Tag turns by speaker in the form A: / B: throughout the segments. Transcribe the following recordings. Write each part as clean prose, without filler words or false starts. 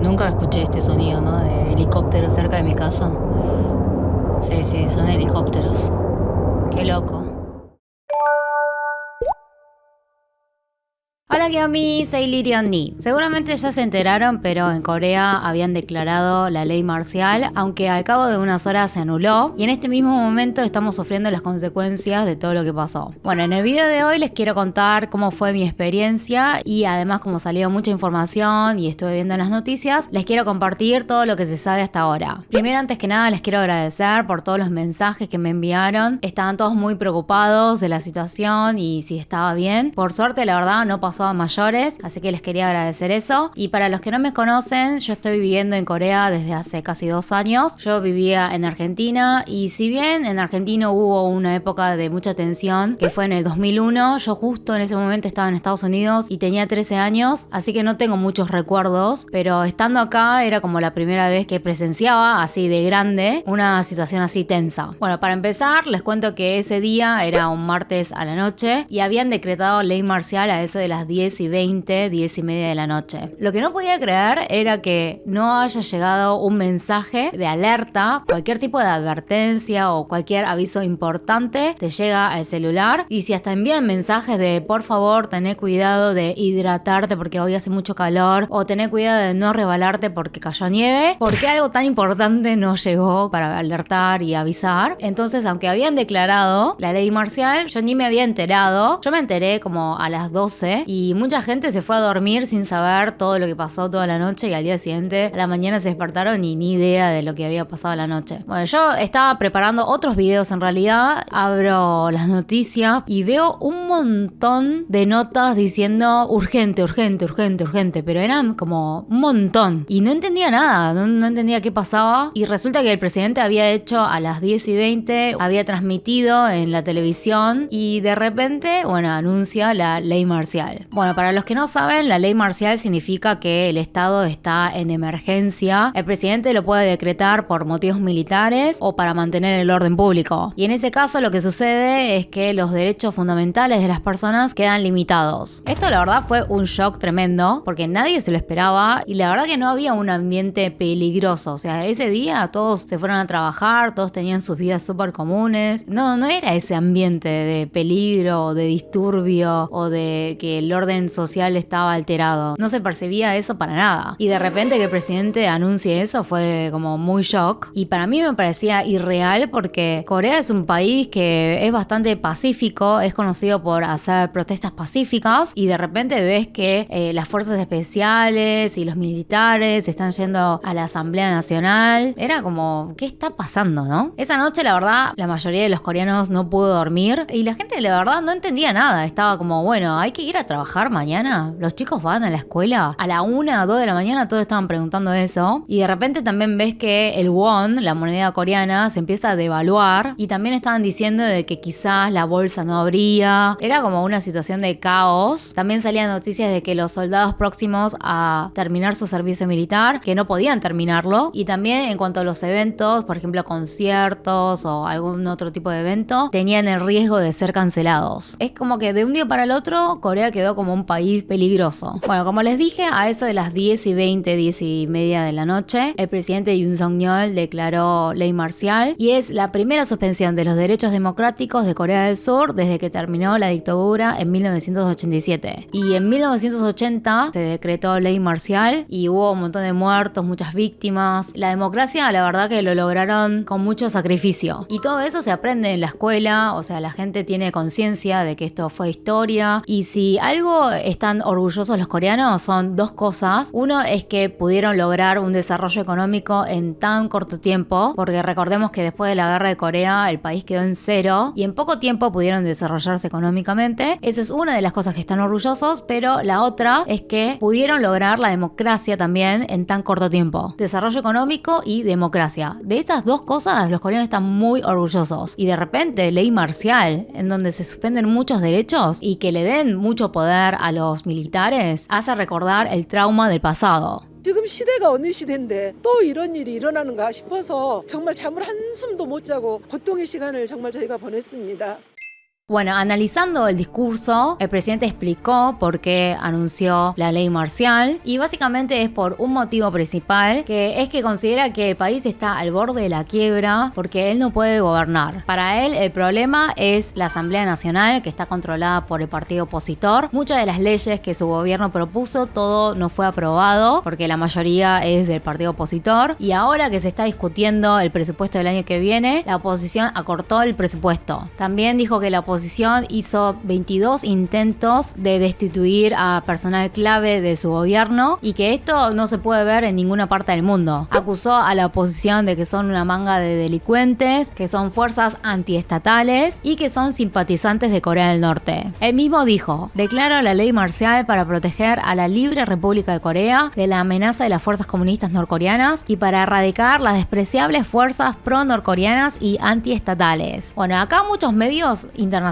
A: Nunca escuché este sonido, ¿no? De helicóptero cerca de mi casa. Sí, sí, son helicópteros. Qué loco. Hola Kiyomi, soy Lirion Ni. Seguramente ya se enteraron, pero en Corea habían declarado la ley marcial, aunque al cabo de unas horas se anuló, y en este mismo momento estamos sufriendo las consecuencias de todo lo que pasó. Bueno, en el video de hoy les quiero contar cómo fue mi experiencia y además como salió mucha información y estuve viendo en las noticias, les quiero compartir todo lo que se sabe hasta ahora. Primero, antes que nada, les quiero agradecer por todos los mensajes que me enviaron. Estaban todos muy preocupados de la situación y si estaba bien. Por suerte, la verdad, no pasó a mayores, así que les quería agradecer eso. Y para los que no me conocen, yo estoy viviendo en Corea desde hace casi 2 años. Yo vivía en Argentina y si bien en Argentina hubo una época de mucha tensión, que fue en el 2001, yo justo en ese momento estaba en Estados Unidos y tenía 13 años, así que no tengo muchos recuerdos, pero estando acá era como la primera vez que presenciaba así de grande una situación así tensa. Bueno, para empezar, les cuento que ese día era un martes a la noche y habían decretado ley marcial a eso de las 10:20, 10:30 de la noche. Lo que no podía creer era que no haya llegado un mensaje de alerta, cualquier tipo de advertencia o cualquier aviso importante te llega al celular, y si hasta envían mensajes de por favor tené cuidado de hidratarte porque hoy hace mucho calor, o tené cuidado de no rebalarte porque cayó nieve, ¿por qué algo tan importante no llegó para alertar y avisar? Entonces, aunque habían declarado la ley marcial, yo ni me había enterado. Yo me enteré como a las 12 y mucha gente se fue a dormir sin saber todo lo que pasó toda la noche, y al día siguiente a la mañana se despertaron y ni idea de lo que había pasado la noche. Bueno, yo estaba preparando otros videos en realidad, abro las noticias y veo un montón de notas diciendo urgente, urgente, urgente, urgente, pero eran como un montón y no entendía nada, no entendía qué pasaba, y resulta que el presidente había hecho a las 10:20, había transmitido en la televisión y de repente, bueno, anuncia la ley marcial. Bueno, para los que no saben, la ley marcial significa que el Estado está en emergencia. El presidente lo puede decretar por motivos militares o para mantener el orden público. Y en ese caso lo que sucede es que los derechos fundamentales de las personas quedan limitados. Esto la verdad fue un shock tremendo porque nadie se lo esperaba y la verdad que no había un ambiente peligroso. O sea, ese día todos se fueron a trabajar, todos tenían sus vidas súper comunes. No era ese ambiente de peligro, de disturbio o de que el orden social estaba alterado. No se percibía eso para nada. Y de repente que el presidente anuncie eso fue como muy shock. Y para mí me parecía irreal porque Corea es un país que es bastante pacífico, es conocido por hacer protestas pacíficas, y de repente ves que las fuerzas especiales y los militares están yendo a la Asamblea Nacional. Era como, ¿qué está pasando, no? Esa noche, la verdad, la mayoría de los coreanos no pudo dormir y la gente, la verdad, no entendía nada. Estaba como, bueno, hay que ir a trabajar mañana. Los chicos van a la escuela a la 1 o 2 de la mañana, todos estaban preguntando eso. Y de repente también ves que el won, la moneda coreana, se empieza a devaluar, y también estaban diciendo de que quizás la bolsa no abría. Era como una situación de caos. También salían noticias de que los soldados próximos a terminar su servicio militar, que no podían terminarlo. Y también en cuanto a los eventos, por ejemplo conciertos o algún otro tipo de evento, tenían el riesgo de ser cancelados. Es como que de un día para el otro Corea quedó como un país peligroso. Bueno, como les dije, a eso de las 10:20, 10:30 de la noche, el presidente Yoon Suk-yeol declaró ley marcial, y es la primera suspensión de los derechos democráticos de Corea del Sur desde que terminó la dictadura en 1987. Y en 1980 se decretó ley marcial y hubo un montón de muertos, muchas víctimas. La democracia, la verdad que lo lograron con mucho sacrificio. Y todo eso se aprende en la escuela, o sea, la gente tiene conciencia de que esto fue historia. Y si algo están orgullosos los coreanos son dos cosas. Uno es que pudieron lograr un desarrollo económico en tan corto tiempo, porque recordemos que después de la guerra de Corea el país quedó en cero y en poco tiempo pudieron desarrollarse económicamente. Esa es una de las cosas que están orgullosos, pero la otra es que pudieron lograr la democracia también en tan corto tiempo. Desarrollo económico y democracia. De esas dos cosas los coreanos están muy orgullosos. Y de repente ley marcial, en donde se suspenden muchos derechos y que le den mucho poder a los militares, hace recordar el trauma del pasado.
B: 지금 시대가 어느 시대인데 또 이런 일이 일어나는가 싶어서 정말 잠을 한숨도 못 자고 고통의 시간을 정말 저희가 보냈습니다.
A: Bueno, analizando el discurso, el presidente explicó por qué anunció la ley marcial y básicamente es por un motivo principal, que es que considera que el país está al borde de la quiebra porque él no puede gobernar. Para él el problema es la Asamblea Nacional, que está controlada por el partido opositor. Muchas de las leyes que su gobierno propuso, todo no fue aprobado porque la mayoría es del partido opositor, y ahora que se está discutiendo el presupuesto del año que viene, la oposición acortó el presupuesto. También dijo que la oposición hizo 22 intentos de destituir a personal clave de su gobierno y que esto no se puede ver en ninguna parte del mundo. Acusó a la oposición de que son una manga de delincuentes, que son fuerzas antiestatales y que son simpatizantes de Corea del Norte. Él mismo dijo: declaro la ley marcial para proteger a la libre República de Corea de la amenaza de las fuerzas comunistas norcoreanas y para erradicar las despreciables fuerzas pro-norcoreanas y antiestatales. Bueno, acá muchos medios internacionales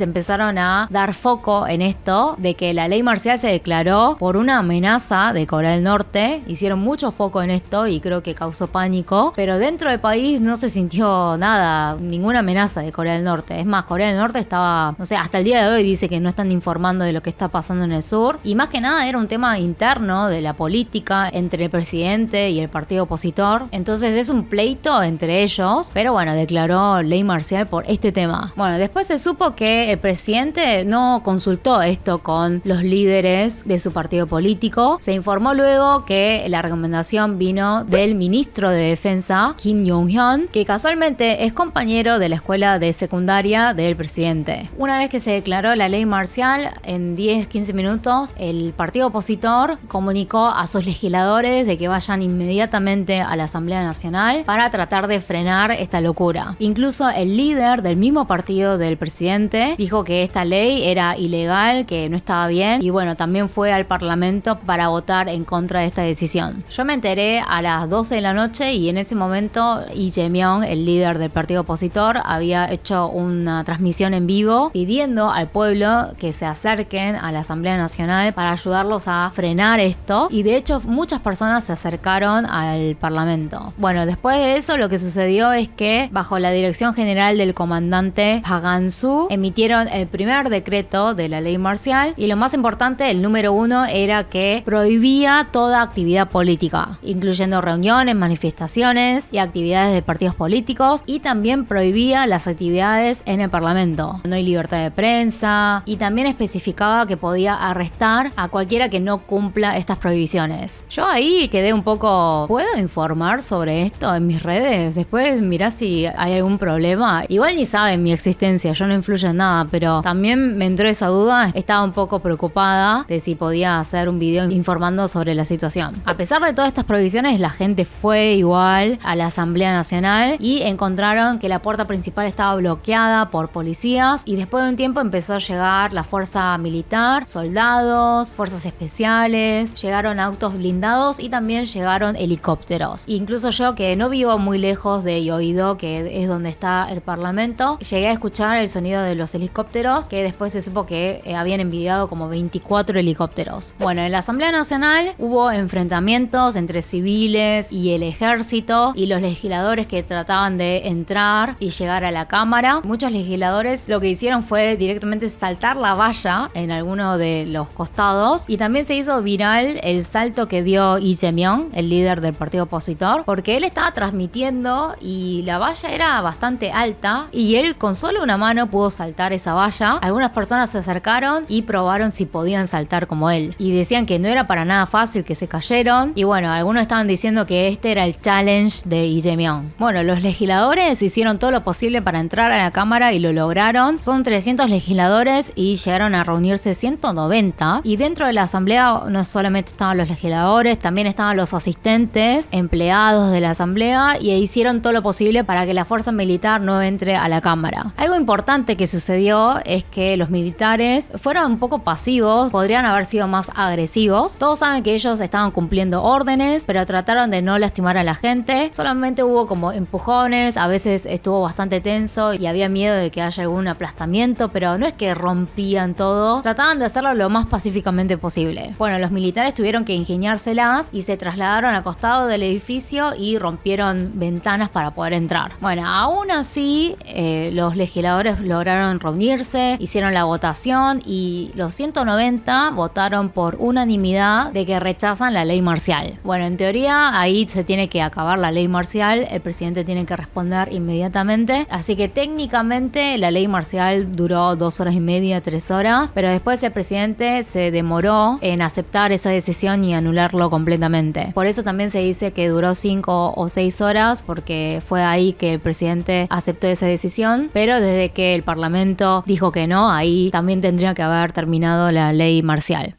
A: empezaron a dar foco en esto de que la ley marcial se declaró por una amenaza de Corea del Norte. Hicieron mucho foco en esto y creo que causó pánico, pero dentro del país no se sintió nada, ninguna amenaza de Corea del Norte. Es más, Corea del Norte estaba, no sé, hasta el día de hoy dice que no están informando de lo que está pasando en el sur, y más que nada era un tema interno de la política entre el presidente y el partido opositor. Entonces es un pleito entre ellos, pero bueno, declaró ley marcial por este tema. Bueno, después se supo que el presidente no consultó esto con los líderes de su partido político. Se informó luego que la recomendación vino del ministro de Defensa, Kim Yong-hyun, que casualmente es compañero de la escuela de secundaria del presidente. Una vez que se declaró la ley marcial, en 10-15 minutos, el partido opositor comunicó a sus legisladores de que vayan inmediatamente a la Asamblea Nacional para tratar de frenar esta locura. Incluso el líder del mismo partido del presidente dijo que esta ley era ilegal, que no estaba bien, y bueno, también fue al parlamento para votar en contra de esta decisión. Yo me enteré a las 12 de la noche y en ese momento Lee Jae-myung, el líder del partido opositor, había hecho una transmisión en vivo pidiendo al pueblo que se acerquen a la Asamblea Nacional para ayudarlos a frenar esto, y de hecho muchas personas se acercaron al parlamento. Bueno, después de eso lo que sucedió es que bajo la dirección general del comandante Hagan-soo emitieron el primer decreto de la ley marcial, y lo más importante, el número 1, era que prohibía toda actividad política, incluyendo reuniones, manifestaciones y actividades de partidos políticos, y también prohibía las actividades en el parlamento. No hay libertad de prensa, y también especificaba que podía arrestar a cualquiera que no cumpla estas prohibiciones. Yo ahí quedé un poco, ¿puedo informar sobre esto en mis redes? Después mirá si hay algún problema. Igual ni saben mi existencia, yo no influye en nada, pero también me entró esa duda. Estaba un poco preocupada de si podía hacer un video informando sobre la situación. A pesar de todas estas prohibiciones, la gente fue igual a la Asamblea Nacional y encontraron que la puerta principal estaba bloqueada por policías, y después de un tiempo empezó a llegar la fuerza militar, soldados, fuerzas especiales, llegaron autos blindados y también llegaron helicópteros. Incluso yo, que no vivo muy lejos de Yoido, que es donde está el parlamento, llegué a escuchar el sonido de los helicópteros, que después se supo que habían enviado como 24 helicópteros. Bueno, en la Asamblea Nacional hubo enfrentamientos entre civiles y el ejército y los legisladores que trataban de entrar y llegar a la Cámara. Muchos legisladores lo que hicieron fue directamente saltar la valla en alguno de los costados, y también se hizo viral el salto que dio Lee Jae-myung, el líder del partido opositor, porque él estaba transmitiendo y la valla era bastante alta y él con solo una mano pudo saltar esa valla. Algunas personas se acercaron y probaron si podían saltar como él, y decían que no era para nada fácil, que se cayeron, y bueno, algunos estaban diciendo que este era el challenge de Lee Jae-myung. Bueno, los legisladores hicieron todo lo posible para entrar a la Cámara y lo lograron. Son 300 legisladores y llegaron a reunirse 190, y dentro de la asamblea no solamente estaban los legisladores, también estaban los asistentes, empleados de la asamblea, y hicieron todo lo posible para que la fuerza militar no entre a la Cámara. Algo importante que sucedió es que los militares fueron un poco pasivos, podrían haber sido más agresivos. Todos saben que ellos estaban cumpliendo órdenes, pero trataron de no lastimar a la gente. Solamente hubo como empujones, a veces estuvo bastante tenso y había miedo de que haya algún aplastamiento, pero no es que rompían todo, trataban de hacerlo lo más pacíficamente posible. Bueno, los militares tuvieron que ingeniárselas y se trasladaron al costado del edificio y rompieron ventanas para poder entrar. Bueno, aún así los legisladores lograron reunirse, hicieron la votación y los 190 votaron por unanimidad de que rechazan la ley marcial. Bueno, en teoría ahí se tiene que acabar la ley marcial, el presidente tiene que responder inmediatamente, así que técnicamente la ley marcial duró 2 horas y media, 3 horas, pero después el presidente se demoró en aceptar esa decisión y anularlo completamente. Por eso también se dice que duró 5 o 6 horas, porque fue ahí que el presidente aceptó esa decisión, pero desde que el parlamento dijo que no, ahí también tendría que haber terminado la ley marcial.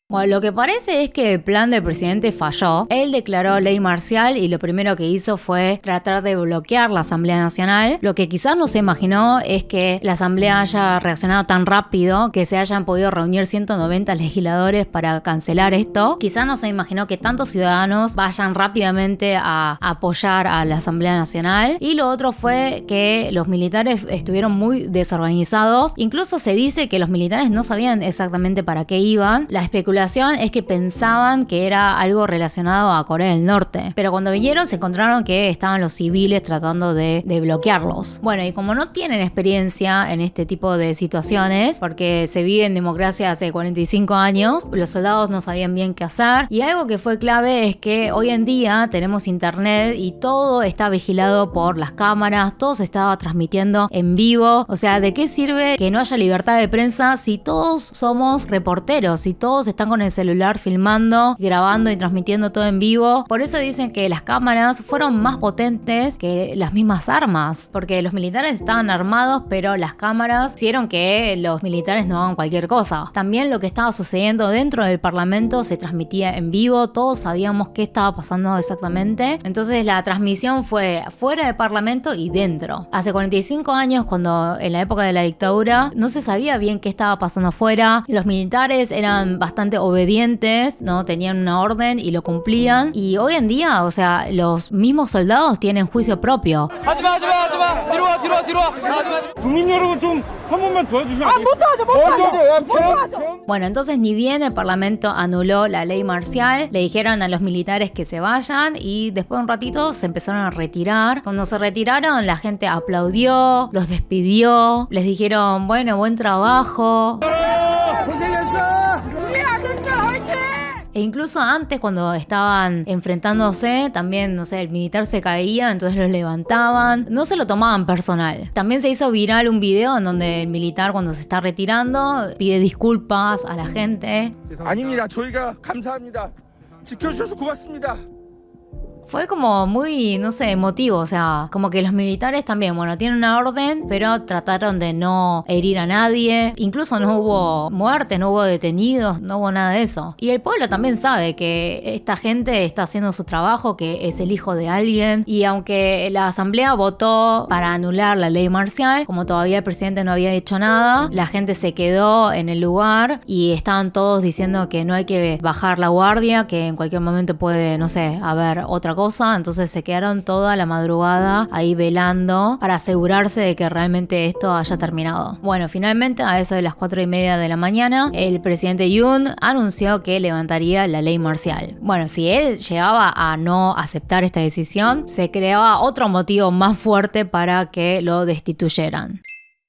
A: Bueno, lo que parece es que el plan del presidente falló. Él declaró ley marcial y lo primero que hizo fue tratar de bloquear la Asamblea Nacional. Lo que quizás no se imaginó es que la Asamblea haya reaccionado tan rápido, que se hayan podido reunir 190 legisladores para cancelar esto. Quizás no se imaginó que tantos ciudadanos vayan rápidamente a apoyar a la Asamblea Nacional. Y lo otro fue que los militares estuvieron muy desorganizados. Incluso se dice que los militares no sabían exactamente para qué iban. La especulación es que pensaban que era algo relacionado a Corea del Norte, pero cuando vinieron se encontraron que estaban los civiles tratando de bloquearlos. Bueno, y como no tienen experiencia en este tipo de situaciones, porque se vive en democracia hace 45 años, los soldados no sabían bien qué hacer. Y algo que fue clave es que hoy en día tenemos internet y todo está vigilado por las cámaras, todo se estaba transmitiendo en vivo. O sea, ¿de qué sirve que no haya libertad de prensa si todos somos reporteros, si todos están con el celular filmando, grabando y transmitiendo todo en vivo? Por eso dicen que las cámaras fueron más potentes que las mismas armas, porque los militares estaban armados, pero las cámaras hicieron que los militares no hagan cualquier cosa. También lo que estaba sucediendo dentro del parlamento se transmitía en vivo, todos sabíamos qué estaba pasando exactamente. Entonces la transmisión fue fuera del parlamento y dentro. Hace 45 años, cuando en la época de la dictadura, no se sabía bien qué estaba pasando afuera. Los militares eran bastante obedientes, ¿no? Tenían una orden y lo cumplían. Y hoy en día, o sea, los mismos soldados tienen juicio propio. Bueno, entonces ni bien el parlamento anuló la ley marcial, le dijeron a los militares que se vayan y después de un ratito se empezaron a retirar. Cuando se retiraron, la gente aplaudió, los despidió, les dijeron, bueno, buen trabajo. E incluso antes, cuando estaban enfrentándose, también, no sé, el militar se caía, entonces los levantaban. No se lo tomaban personal. También se hizo viral un video en donde el militar, cuando se está retirando, pide disculpas a la gente.
C: 아닙니다. 저희가 감사합니다. 지켜주셔서 고맙습니다.
A: Fue como muy, no sé, emotivo, o sea, como que los militares también, bueno, tienen una orden, pero trataron de no herir a nadie. Incluso no hubo muertes, no hubo detenidos, no hubo nada de eso. Y el pueblo también sabe que esta gente está haciendo su trabajo, que es el hijo de alguien. Y aunque la asamblea votó para anular la ley marcial, como todavía el presidente no había hecho nada, la gente se quedó en el lugar y estaban todos diciendo que no hay que bajar la guardia, que en cualquier momento puede, no sé, haber otra cosa. Entonces se quedaron toda la madrugada ahí velando para asegurarse de que realmente esto haya terminado. Bueno, finalmente a eso de las 4:30 de la mañana, el presidente Yoon anunció que levantaría la ley marcial. Bueno, si él llegaba a no aceptar esta decisión, se creaba otro motivo más fuerte para que lo destituyeran.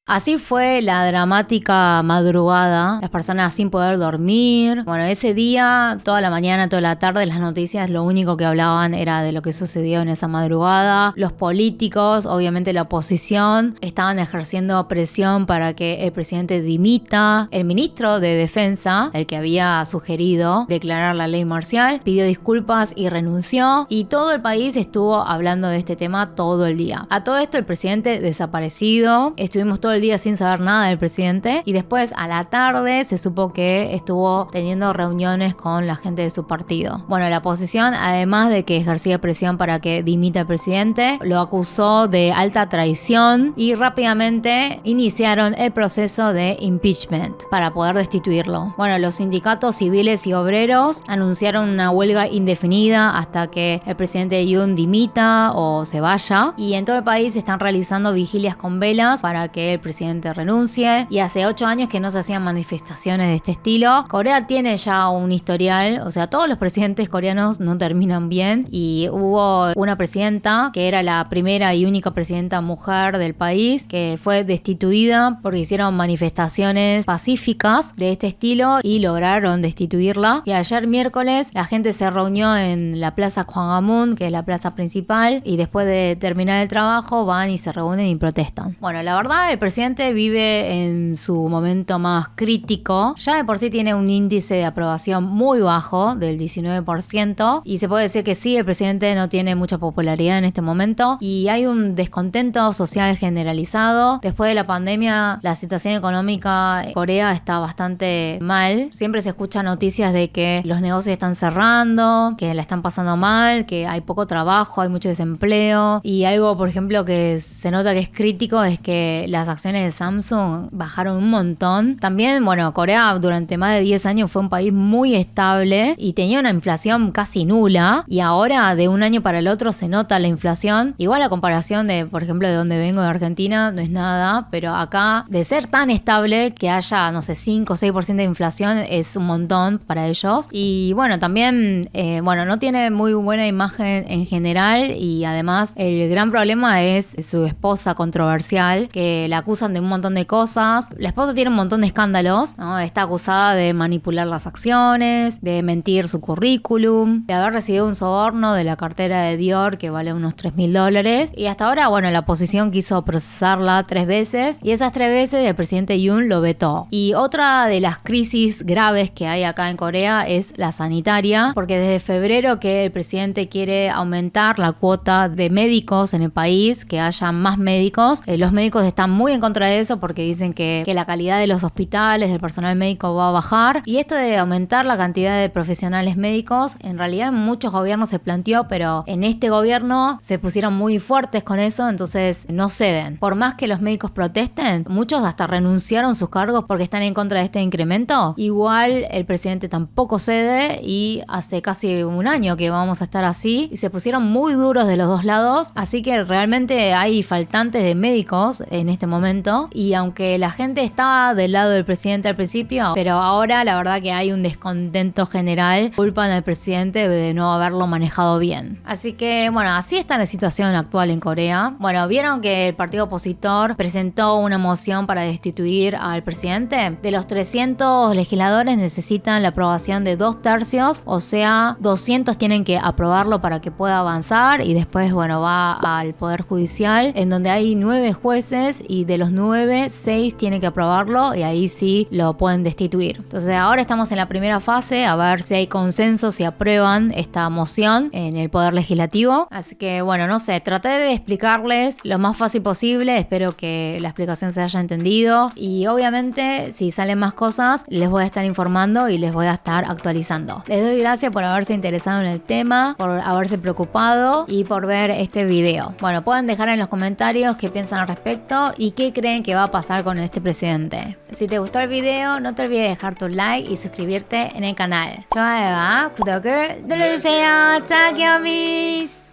A: Así fue la dramática madrugada, las personas sin poder dormir. Bueno, ese día, toda la mañana, toda la tarde, las noticias lo único que hablaban era de lo que sucedió en esa madrugada. Los políticos, obviamente la oposición, estaban ejerciendo presión para que el presidente dimita. El ministro de Defensa, el que había sugerido declarar la ley marcial, pidió disculpas y renunció. Y todo el país estuvo hablando de este tema todo el día. A todo esto, el presidente desaparecido. Estuvimos todo el día sin saber nada del presidente y después a la tarde se supo que estuvo teniendo reuniones con la gente de su partido. Bueno, la oposición, además de que ejercía presión para que dimita al presidente, lo acusó de alta traición y rápidamente iniciaron el proceso de impeachment para poder destituirlo. Bueno, los sindicatos civiles y obreros anunciaron una huelga indefinida hasta que el presidente Yoon dimita o se vaya, y en todo el país están realizando vigilias con velas para que el presidente renuncie. Y hace 8 años que no se hacían manifestaciones de este estilo. Corea tiene ya un historial, o sea, todos los presidentes coreanos no terminan bien. Y hubo una presidenta que era la primera y única presidenta mujer del país que fue destituida porque hicieron manifestaciones pacíficas de este estilo y lograron destituirla. Y ayer miércoles la gente se reunió en la plaza Hwanghamun, que es la plaza principal, y después de terminar el trabajo van y se reúnen y protestan. Bueno, la verdad el presidente vive en su momento más crítico. Ya de por sí tiene un índice de aprobación muy bajo, del 19%, y se puede decir que sí, el presidente no tiene mucha popularidad en este momento y hay un descontento social generalizado. Después de la pandemia, la situación económica en Corea está bastante mal. Siempre se escuchan noticias de que los negocios están cerrando, que la están pasando mal, que hay poco trabajo, hay mucho desempleo. Y algo, por ejemplo, que se nota que es crítico es que las acciones de Samsung bajaron un montón. También, bueno, Corea durante más de 10 años fue un país muy estable y tenía una inflación casi nula. Y ahora, de un año para el otro, se nota la inflación. Igual la comparación de, por ejemplo, de donde vengo, de Argentina, no es nada. Pero acá, de ser tan estable que haya, no sé, 5 o 6% de inflación, es un montón para ellos. Y bueno, también, no tiene muy buena imagen en general y además el gran problema es su esposa controversial, que la acusan de un montón de cosas. La esposa tiene un montón de escándalos, ¿no? Está acusada de manipular las acciones, de mentir su currículum, de haber recibido un soborno de la cartera de Dior que vale unos $3.000 y hasta ahora, bueno, la oposición quiso procesarla 3 veces y esas 3 veces el presidente Yoon lo vetó. Y otra de las crisis graves que hay acá en Corea es la sanitaria, porque desde febrero que el presidente quiere aumentar la cuota de médicos en el país, que haya más médicos. Los médicos están muy en contra de eso porque dicen que la calidad de los hospitales, del personal médico va a bajar. Y esto de aumentar la cantidad de profesionales médicos, en realidad en muchos gobiernos se planteó, pero en este gobierno se pusieron muy fuertes con eso, entonces no ceden. Por más que los médicos protesten, muchos hasta renunciaron sus cargos porque están en contra de este incremento. Igual el presidente tampoco cede y hace casi un año que vamos a estar así y se pusieron muy duros de los dos lados, así que realmente hay faltantes de médicos en este momento y aunque la gente estaba del lado del presidente al principio, pero ahora la verdad que hay un descontento general, culpan al presidente de no haberlo manejado bien. Así que bueno, así está la situación actual en Corea. Bueno, vieron que el partido opositor presentó una moción para destituir al presidente. De los 300 legisladores necesitan la aprobación de 2/3, o sea, 200 tienen que aprobarlo para que pueda avanzar y después, bueno, va al Poder Judicial, en donde hay 9 jueces y de los 9, 6 tienen que aprobarlo y ahí sí lo pueden destituir. Entonces ahora estamos en la primera fase, a ver si hay consenso, si aprueban esta moción en el Poder Legislativo. Así que, bueno, no sé, traté de explicarles lo más fácil posible, espero que la explicación se haya entendido y obviamente si salen más cosas les voy a estar informando y les voy a estar actualizando. Les doy gracias por haberse interesado en el tema, por haberse preocupado y por ver este video. Bueno, pueden dejar en los comentarios qué piensan al respecto y qué creen que va a pasar con este presidente. Si te gustó el video, no te olvides de dejar tu like y suscribirte en el canal. 좋아요와 구독을 눌러주세요. 짜기어미스.